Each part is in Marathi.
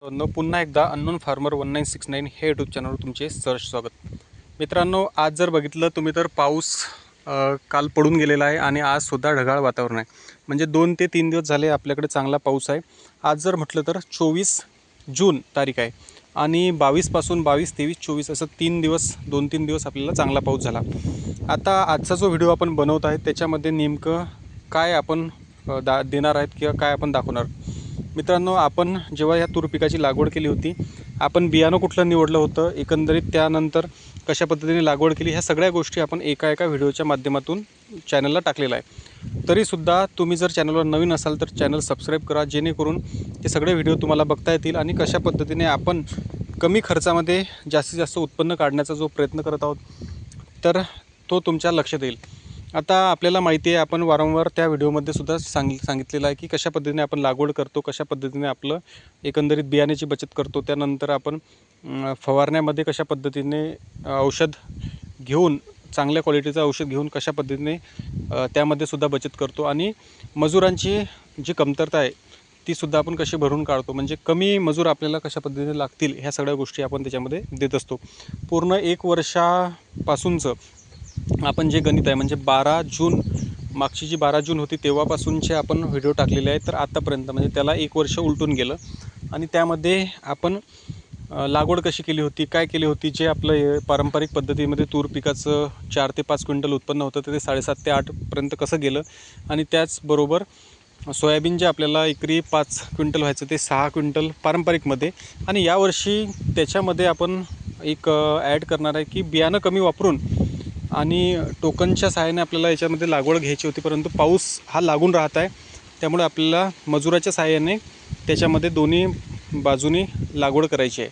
पुन्हा एकदा अननोन फार्मर 1969 हे यूट्यूब चॅनलवर तुमचे सहर्ष स्वागत. मित्रांनो, आज जर बघितलं तुम्ही तर पाऊस काल पडून गेलेला आहे आणि आजसुद्धा ढगाळ वातावरण आहे. म्हणजे 2 ते 3 दिवस झाले आपल्याकडे चांगला पाऊस आहे. आज जर म्हटलं तर 24 जून तारीख आहे आणि 22 पासून 22, 23, 24 असं 3 दिवस 2-3 दिवस आपल्याला चांगला पाऊस झाला. आता आजचा जो व्हिडिओ आपण बनवत आहे त्याच्यामध्ये नेमकं काय आपण देणार आहेत किंवा काय आपण दाखवणार. मित्रांनो, आपण जेव्हा या तूर पिकाची लागवड केली होती, आपण बियाणं कुठलं निवडलं होतं, एकंदरीत त्यानंतर कशा पद्धतीने लागवड केली, ह्या सगळ्या गोष्टी आपण एका व्हिडिओच्या माध्यमातून चॅनलला टाकलेला आहे. तरीसुद्धा तुम्ही जर चॅनलवर नवीन असाल तर चॅनल सबस्क्राईब करा, जेणेकरून ते सगळे व्हिडिओ तुम्हाला बघता येतील आणि कशा पद्धतीने आपण कमी खर्चामध्ये जास्तीत जास्त उत्पन्न काढण्याचा जो प्रयत्न करत आहोत तर तो तुमच्या लक्षात येईल. आता आपल्याला माहिती आहे, आपण वारंवार त्या व्हिडिओमध्ये सुद्धा सांगितलेलं आहे की कशा पद्धतीने आपण लागवड करतो, कशा पद्धतीने आपलं एकंदरीत बियाण्याची बचत करतो, त्यानंतर आपण फवारण्यामध्ये कशा पद्धतीने औषध घेऊन, चांगल्या क्वालिटीचं औषध घेऊन कशा पद्धतीने त्यामध्ये सुद्धा बचत करतो आणि मजुरांची जी कमतरता आहे तीसुद्धा आपण कशी भरून काढतो, म्हणजे कमी मजूर आपल्याला कशा पद्धतीने लागतील, ह्या सगळ्या गोष्टी आपण त्याच्यामध्ये देत असतो. पूर्ण 1 वर्षापासूनचं आपण जे गणित आहे, म्हणजे 12 जून, मागची जी 12 जून होती तेव्हापासूनचे आपण व्हिडिओ टाकलेले आहेत. तर आतापर्यंत म्हणजे त्याला 1 वर्ष उलटून गेलं आणि त्यामध्ये आपण लागवड कशी केली होती, काय केली होती, जे आपलं पारंपरिक पद्धतीमध्ये तूर पिकाचं 4 ते 5 क्विंटल उत्पन्न होतं ते 7.5 ते 8पर्यंत कसं गेलं आणि त्याचबरोबर सोयाबीन जे आपल्याला एकरी 5 क्विंटल व्हायचं ते 6 क्विंटल पारंपरिकमध्ये, आणि यावर्षी त्याच्यामध्ये आपण एक ॲड करणार आहे की बियाणं कमी वापरून आणि टोकनच्या सहाय्याने आपल्याला याच्यामध्ये लागवड घ्यायची होती, परंतु पाऊस हा लागून राहत आहे, त्यामुळे आपल्याला मजुराच्या सहाय्याने त्याच्यामध्ये दोन्ही बाजूनी लागवड करायची आहे.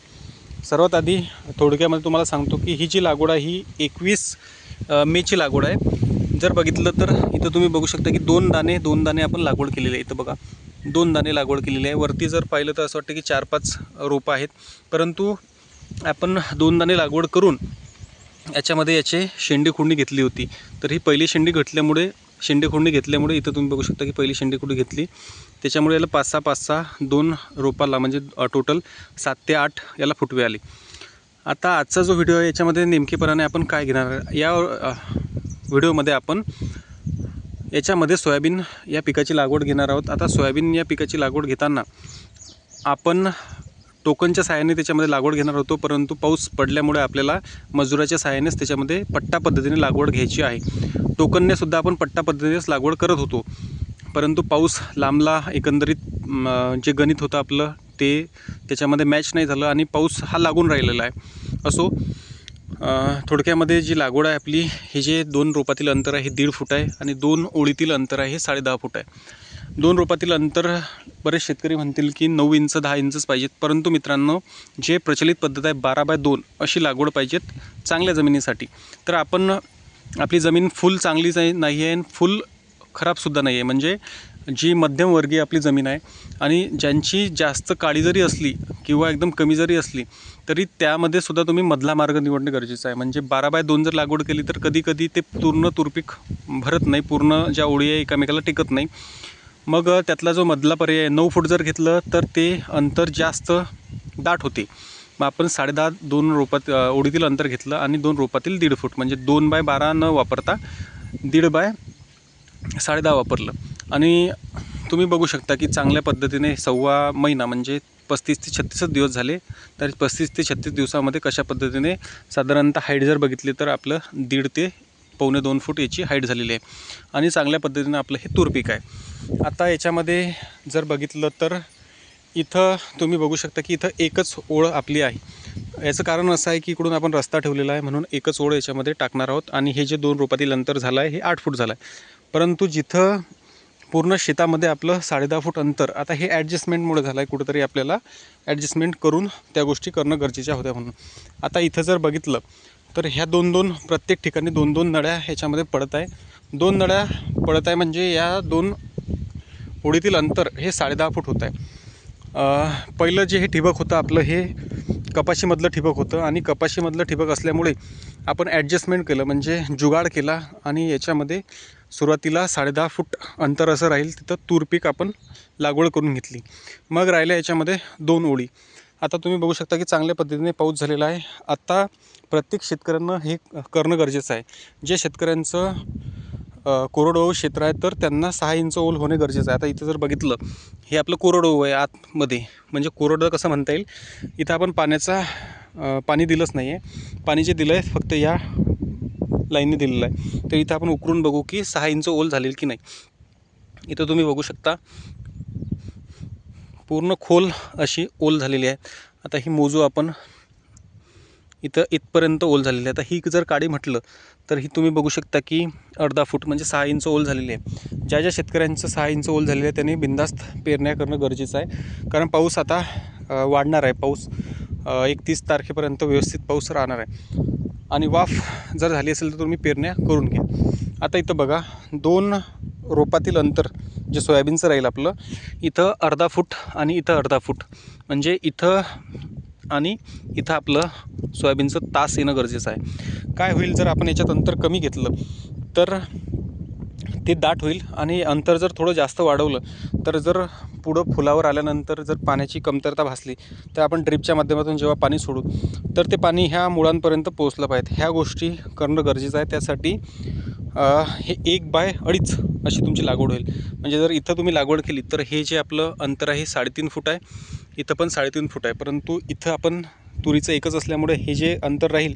सर्वात आधी थोडक्यामध्ये तुम्हाला सांगतो की ही जी लागवड आहे ही 21 मेची लागवड आहे. जर बघितलं तर इथं तुम्ही बघू शकता की 2 दाणे आपण लागवड केलेली आहे. इथं बघा 2 दाणे लागवड केलेली आहे. वरती जर पाहिलं तर असं वाटतं की 4-5 रोपं आहेत, परंतु आपण 2 दाणे लागवड करून याच्यामध्ये याचे शेंडेखुंडी घेतली होती. तर ही पहिली शेंडेखुंडी घेतल्यामुळे इथं तुम्ही बघू शकता की पहिली शेंडेखुंडी घेतली, त्याच्यामुळे याला 5-6 2 रोपाला म्हणजे टोटल 7 ते 8 याला फुटवे आले. आता आजचा जो व्हिडिओ आहे याच्यामध्ये नेमकेपणाने आपण काय घेणार आहे, या व्हिडिओमध्ये आपण याच्यामध्ये सोयाबीन या पिकाची लागवड घेणार आहोत. आता सोयाबीन या पिकाची लागवड घेताना आपण टोकनच्या सहाय्याने त्याच्यामध्ये लागवड घेणार होतो, परंतु पाऊस पडल्यामुळे आपल्याला मजुराच्या सहाय्यानेच त्याच्यामध्ये पट्टा पद्धतीने लागवड घ्यायची आहे. टोकनने सुद्धा आपण पट्टा पद्धतीनेच लागवड करत होतो, परंतु पाऊस लांबला, एकंदरीत जे गणित होतं आपलं ते त्याच्यामध्ये मॅच नाही झालं आणि पाऊस हा लागून राहिलेला आहे. असो, थोडक्यामध्ये जी लागवड आहे आपली, हे जे 2 रोपातील अंतर आहे हे 1.5 फूट आहे आणि 2 ओळीतील अंतर आहे हे 10.5 फूट आहे. 2 रोपातील अंतर बरेच शेतकरी म्हणतील की 9 इंच 10 इंचच पाहिजेत, परंतु मित्रांनो, जे प्रचलित पद्धत आहे 12x2 अशी लागवड पाहिजेत चांगल्या जमिनीसाठी. तर आपण आपली जमीन फुल चांगलीच नाही आहे आणि फुल खराबसुद्धा नाही आहे, म्हणजे जी मध्यमवर्गीय आपली जमीन आहे आणि ज्यांची जास्त काळी जरी असली किंवा एकदम कमी जरी असली तरी त्यामध्ये सुद्धा तुम्ही मधला मार्ग निवडणे गरजेचं आहे. म्हणजे 12x2 जर लागवड केली तर कधी ते पूर्ण तूरपीक भरत नाही, पूर्ण ज्या ओळी आहे एकामेकाला टिकत नाही. मग त्यातला जो मधला पर्याय 9 फूट जर घेतलं तर ते अंतर जास्त दाट होते. मग आपण 10.5 2 रोपात ओळीतील अंतर घेतलं आणि 2 रोपातील 1.5 फूट, म्हणजे 2x12 न वापरता 1.5x10.5 वापरलं. आणि तुम्ही बघू शकता की चांगल्या पद्धतीने 1.25 महिना म्हणजे 35 ते 36 दिवस झाले. तर 35 ते 36 दिवसामध्ये कशा पद्धतीने साधारणतः हाईट जर बघितली तर आपलं 1.5 ते 1.25-2 फूट याची हाईट झालेली आहे आणि चांगल्या पद्धतीने आपलं हे तूर पीक आहे. आता याच्यामध्ये जर बघितलं तर इथं तुम्ही बघू शकता की इथं एकच ओळ आपली आहे. याचं कारण असं आहे की इकडून आपण रस्ता ठेवलेला आहे म्हणून एकच ओळ याच्यामध्ये टाकणार आहोत आणि हे जे 2 रोपातील अंतर झालं आहे हे 8 फूट झालं आहे. परंतु जिथं पूर्ण शेतामध्ये आपलं 10.5 फूट अंतर, आता हे ॲडजस्टमेंटमुळे झालं आहे, कुठंतरी आपल्याला ॲडजस्टमेंट करून त्या गोष्टी करणं गरजेच्या होत्या म्हणून. आता इथं जर बघितलं तर ह्या 2-2 प्रत्येक ठिकाणी 2-2 नळ्या ह्याच्यामध्ये पडत आहे. 2 नळ्या पडत आहे म्हणजे या 2 ओळीतील अंतर हे 10.5 फूट होत आहे. पहिलं जे हे ठिबक होतं आपलं हे कपाशीमधलं ठिबक होतं आणि कपाशीमधलं ठिबक असल्यामुळे आपण ॲडजस्टमेंट केलं, म्हणजे जुगाड केला आणि याच्यामध्ये सुरुवातीला 10.5 फूट अंतर असं राहील तिथं तूर पीक आपण लागवड करून घेतली. मग राहिलं याच्यामध्ये 2 ओळी. आता तुम्ही बघू शकता की चांगल्या पद्धतीने पाऊस झालेला आहे. आता प्रत्येक शेतकऱ्यांना हे करणं गरजेचं आहे. जे शेतकऱ्यांचं कोरडवाहू क्षेत्र आहे तर त्यांना 6 इंच ओल होणे गरजेचं आहे. आता इथं जर बघितलं, हे आपलं कोरडवाहू आहे आतमध्ये, म्हणजे कोरडं कसं म्हणता येईल. इथं आपण पाणी दिलंच नाही आहे. पाणी जे दिलं आहे फक्त या लाईनने दिलेलं आहे. तर इथं आपण उकरून बघू की 6 इंच ओल झालेली की नाही. इथं तुम्ही बघू शकता पूर्ण खोल अशी ओल झालेली आहे. आता ही मोजू आपण. इथं इथपर्यंत ओल झालेली आहे. आता ही जर काडी म्हटलं तर ही तुम्ही बघू शकता की अर्धा फूट म्हणजे 6 इंच ओल झालेली आहे. ज्या शेतकऱ्यांचं 6 इंच ओल झालेलं आहे त्यांनी बिनधास्त पेरण्या करणं गरजेचं आहे. कारण पाऊस आता वाढणार आहे. पाऊस 31 तारखेपर्यंत व्यवस्थित पाऊस राहणार आहे. आणि वाफ जर झाली असेल तर तुम्ही पेरण्या करून घ्या. आता इथं बघा, 2 रोपातील अंतर जे सोयाबीनचं राहील आपलं, इथं अर्धा फूट आणि इथं अर्धा फूट, म्हणजे इथं आणि इथं आपलं सोयाबीनचं तास येणं गरजेचं आहे. काय होईल जर आपण याच्यात अंतर कमी घेतलं तर ते दाट होईल. आणि अंतर जर थोडं जास्त वाढवलं तर जर पुढं फुलावर आल्यानंतर जर पाण्याची कमतरता भासली तर आपण ड्रिपच्या माध्यमातून जेव्हा पाणी सोडू तर ते पाणी ह्या मुळांपर्यंत पोहोचलं पाहिजे. ह्या गोष्टी करणं गरजेचं आहे. त्यासाठी हे 1/2 अशी तुमची लागवड होईल. म्हणजे जर इथं तुम्ही लागवड केली तर हे जे आपलं अंतर आहे 3.5 फूट आहे. इथं पण 3.5 फूट आहे. परंतु इथं आपण तुरीचं एकच असल्यामुळे हे जे अंतर राहील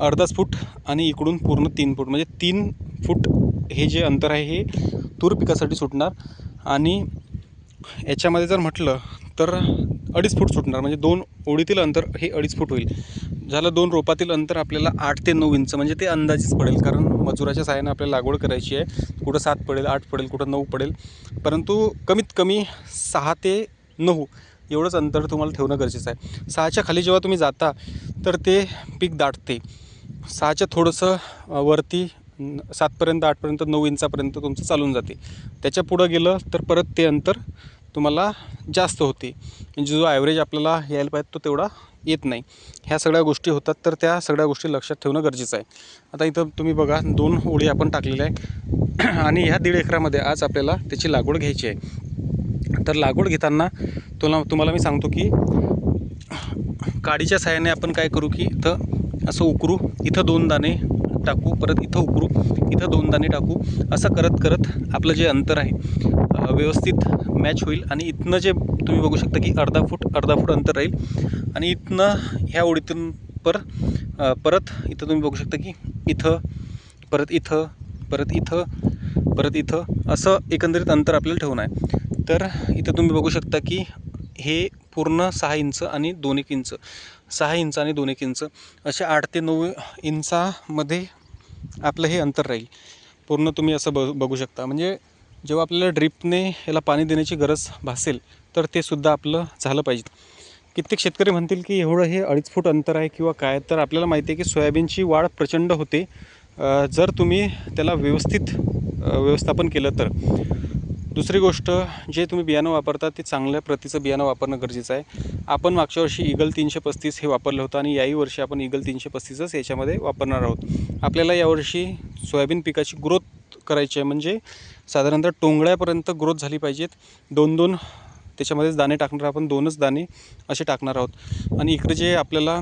अर्धाच फूट आणि इकडून पूर्ण 3 फूट, म्हणजे 3 फूट हे जे अंतर आहे हे तूर पिकासाठी सुटणार. आणि याच्यामध्ये जर म्हटलं तर 2.5 फूट सुटणार, म्हणजे 2 ओळीतील अंतर हे 2.5 फूट होईल. झालं 2 रोपातील अंतर आपल्याला 8 ते 9 इंच, म्हणजे ते अंदाजेच पडेल. कारण मजुराच्या सहाय्याने आपल्याला लागवड करायची आहे. कुठं 7 पडेल, 8 पडेल, कुठं 9 पडेल, परंतु कमीत कमी 6 ते 9 एवढंच अंतर तुम्हाला ठेवणं गरजेचं आहे. 6च्या खाली जेव्हा तुम्ही जाता तर ते पीक दाटते. 6च्या थोडंसं वरती 7पर्यंत, 8पर्यंत, 9 इंचापर्यंत तुमचं चालून जाते. त्याच्या पुढं गेलं तर परत ते अंतर तुम्हाला जास्त होते. म्हणजे जो ॲव्हरेज आपल्याला यायला पाहिजे तो तेवढा येत नाही. ह्या सगळ्या गोष्टी होतात. तर त्या सगळ्या गोष्टी लक्षात ठेवणं गरजेचं आहे. आता इथं तुम्ही बघा 2 ओळी आपण टाकलेल्या आहे आणि ह्या 1.5 एकरामध्ये आज आपल्याला त्याची लागवड घ्यायची आहे. तर लागवड घेताना तुम्हाला मी सांगतो की काडीच्या सहाय्याने आपण काय करू की इथं असं उकरू, इथं 2 दाणे टाकू, परत इथं उकरू, इथं 2 दाणे टाकू, असं करत करत आपलं जे अंतर आहे व्यवस्थित मॅच होईल. आणि इथनं जे तुम्ही बघू शकता की अर्धा फूट अंतर राहील. आणि इथनं ह्या ओळीतून परत इथं तुम्ही बघू शकता की इथं परत इथं परत इथं परत इथं असं एकंदरीत अंतर आपल्याला ठेवणं आहे. तर इथं तुम्ही बघू शकता की हे पूर्ण 6 इंच आणि 2-1 इंच, 6 इंच आणि 2-1 इंच असे 8 ते 9 इंचामध्ये आपलं हे अंतर राहील. पूर्ण तुम्ही असं बघू शकता. म्हणजे जेव्हा आपल्याला ड्रिपने याला पाणी देण्याची गरज भासेल तर ते सुद्धा आपलं झालं पाहिजे. कित्येक शेतकरी म्हणतील की एवढं हे 2.5 फूट अंतर आहे किंवा काय. तर आपल्याला माहिती आहे की सोयाबीनची वाढ प्रचंड होते जर तुम्ही त्याला व्यवस्थापन केलं तर. दुसरी गोष्ट, जे तुम्ही बियाणं वापरता ते चांगल्या प्रतीचं बियाणं वापरणं गरजेचं आहे. आपण मागच्या वर्षी ईगल 335 हे वापरलं होतं आणि याही वर्षी आपण ईगल 335च याच्यामध्ये वापरणार आहोत. आपल्याला यावर्षी सोयाबीन पिकाची ग्रोथ करायची आहे. म्हणजे साधारणतः टोंगळ्यापर्यंत ग्रोथ झाली पाहिजेत. 2-2 त्याच्यामध्येच दाणे टाकणार, आपण 2च दाणे असे टाकणार आहोत. आणि इकडे जे आपल्याला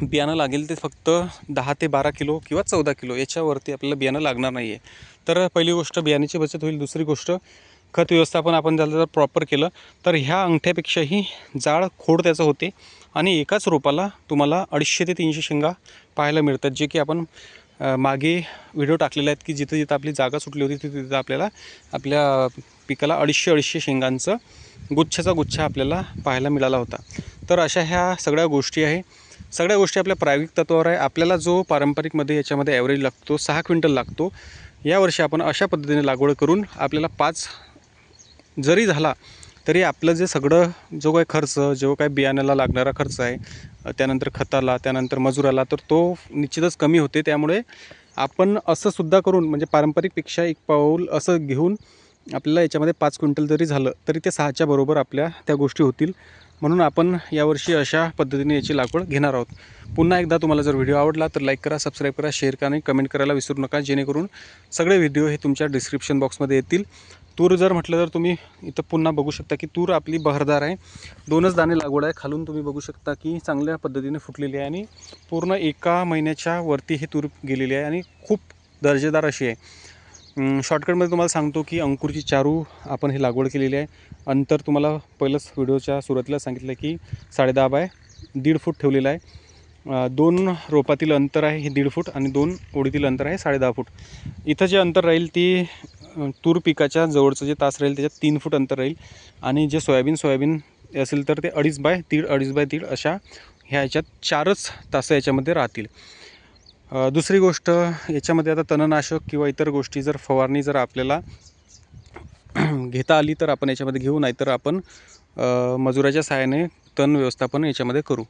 बियाणं लागेल ते फक्त 10 ते 12 किलो किंवा 14 किलो याच्यावरती आपल्याला बियाणं लागणार नाही आहे. तर पहिली गोष्ट बियाण्याची बचत होईल. दुसरी गोष्ट, खत व्यवस्थापन आपण त्याला जर प्रॉपर केलं तर ह्या अंगठ्यापेक्षाही जाड खोड त्याचं होते. आणि एकाच रोपाला तुम्हाला 250 ते 300 शेंगा पाहायला मिळतात. जे की आपण मागे व्हिडिओ टाकलेले आहेत की जिथं जिथं आपली जागा सुटली होती तिथं आपल्याला आपल्या पिकाला 250 शेंगांचं गुच्छाचा गुच्छ आपल्याला पाहायला मिळाला होता. तर अशा ह्या सगळ्या गोष्टी आहे. सगळ्या गोष्टी आपल्या प्रायोगिक तत्वावर आहे. आपल्याला जो पारंपरिकमध्ये याच्यामध्ये ॲव्हरेज लागतो 6 क्विंटल लागतो. यावर्षी आपण अशा पद्धतीने लागवड करून आपल्याला 5 जरी झाला तरी आपलं जे सगळं जो काही खर्च, जो काही बियाण्याला लागणारा खर्च आहे, त्यानंतर खताला, त्यानंतर मजुराला, तर तो निश्चितच कमी होते. त्यामुळे आपण असं सुद्धा करून, म्हणजे पारंपरिकपेक्षा एक पाऊल असं घेऊन आपल्याला याच्यामध्ये 5 क्विंटल जरी झालं तरी ते 6च्या बरोबर आपल्या त्या गोष्टी होतील. म्हणून आपण यावर्षी अशा पद्धतीने याची लागवड घेणार आहोत. पुन्हा एकदा तुम्हाला जर व्हिडिओ आवडला तर लाईक करा, सबस्क्राईब करा, शेअर करा आणि कमेंट करायला विसरू नका, जेणेकरून सगळे व्हिडिओ हे तुमच्या डिस्क्रिप्शन बॉक्समध्ये येतील. तूर जर म्हटलं तर तुम्ही इथं पुन्हा बघू शकता की तूर आपली बहरदार आहे. 2च दाणे लागवड आहे. खालून तुम्ही बघू शकता की चांगल्या पद्धतीने फुटलेली आहे आणि पूर्ण 1 महिन्याच्या वरती ही तूर गेलेली आहे आणि खूप दर्जेदार अशी आहे. शॉर्टकटमध्ये तुम्हाला सांगतो की अंकुरची चारू आपण ही लागवड केलेली आहे. अंतर तुम्हाला पहिलंच व्हिडिओच्या सुरुवातीला सांगितलं की 10.5 बाय 1.5 फूट ठेवलेलं आहे. 2 रोपातील अंतर आहे हे 1.5 फूट आणि 2 ओळीतील अंतर आहे 10.5 फूट. इथं जे अंतर राहील ती तूर पिकाच्या जवळचं जे तास राहील त्याच्यात 3 फूट अंतर राहील आणि जे सोयाबीन असेल तर ते 2.5 बाय 1.5 अशा ह्याच्यात 4च तास याच्यामध्ये राहतील. दुसरी गोष्ट याच्यामध्ये आता तणनाशक किंवा इतर गोष्टी जर फवारणी जर आपल्याला घेता आली तर आपण याच्यामध्ये घेऊ, नाहीतर आपण मजुराच्या सहाय्याने तण व्यवस्थापन याच्यामध्ये करू.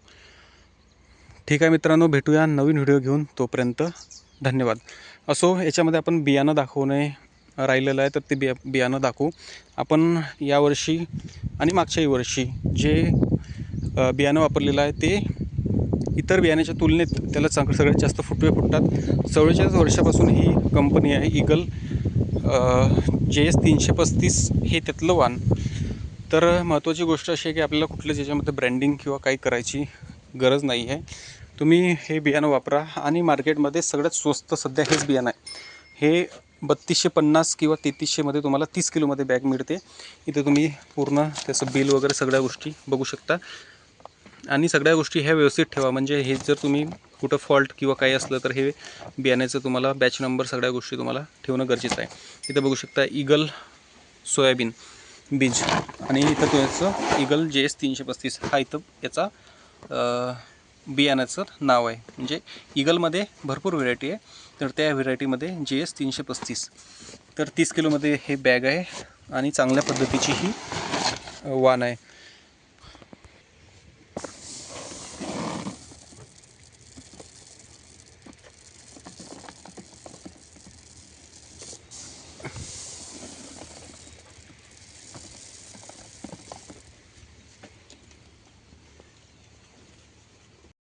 ठीक आहे मित्रांनो, भेटूया नवीन व्हिडिओ घेऊन. तोपर्यंत धन्यवाद. असो, याच्यामध्ये आपण बियाणं दाखवणे राहिलेलं आहे तर ते बियाणं दाखवू. आपण यावर्षी आणि मागच्याही वर्षी जे बियाणं वापरलेलं आहे ते इतर बियाण्याच्या तुलनेत त्याला सगळ्यात जास्त फुटवे फुटतात. 44 वर्षापासून ही कंपनी आहे ईगल JS 335 हे त्यातलं वाण. तर महत्त्वाची गोष्ट अशी आहे की आपल्याला कुठल्याच याच्यामध्ये ब्रँडिंग किंवा काही करायची गरज नाही आहे. तुम्ही हे बियाणं वापरा आणि मार्केटमध्ये सगळ्यात स्वस्त सध्या हेच बियाणं आहे. हे 3250 किंवा 3300मध्ये तुम्हाला 30 किलोमध्ये बॅग मिळते. इथे तुम्ही पूर्ण त्याचं बिल वगैरे सगळ्या गोष्टी बघू शकता आणि सगळ्या गोष्टी ह्या व्यवस्थित ठेवा. म्हणजे हे जर तुम्ही कुठं फॉल्ट किंवा काही असलं तर हे बियाण्याचं तुम्हाला बॅच नंबर सगळ्या गोष्टी तुम्हाला ठेवणं गरजेचं आहे. इथं बघू शकता ईगल सोयाबीन बीज आणि इथं त्याचं ईगल JS 335 हा इथं याचा बियाण्याचं नाव आहे. म्हणजे ईगलमध्ये भरपूर व्हेरायटी आहे, तर त्या व्हेरायटीमध्ये JS 335. तर 30 किलोमध्ये हे बॅग आहे आणि चांगल्या पद्धतीची ही वाण आहे.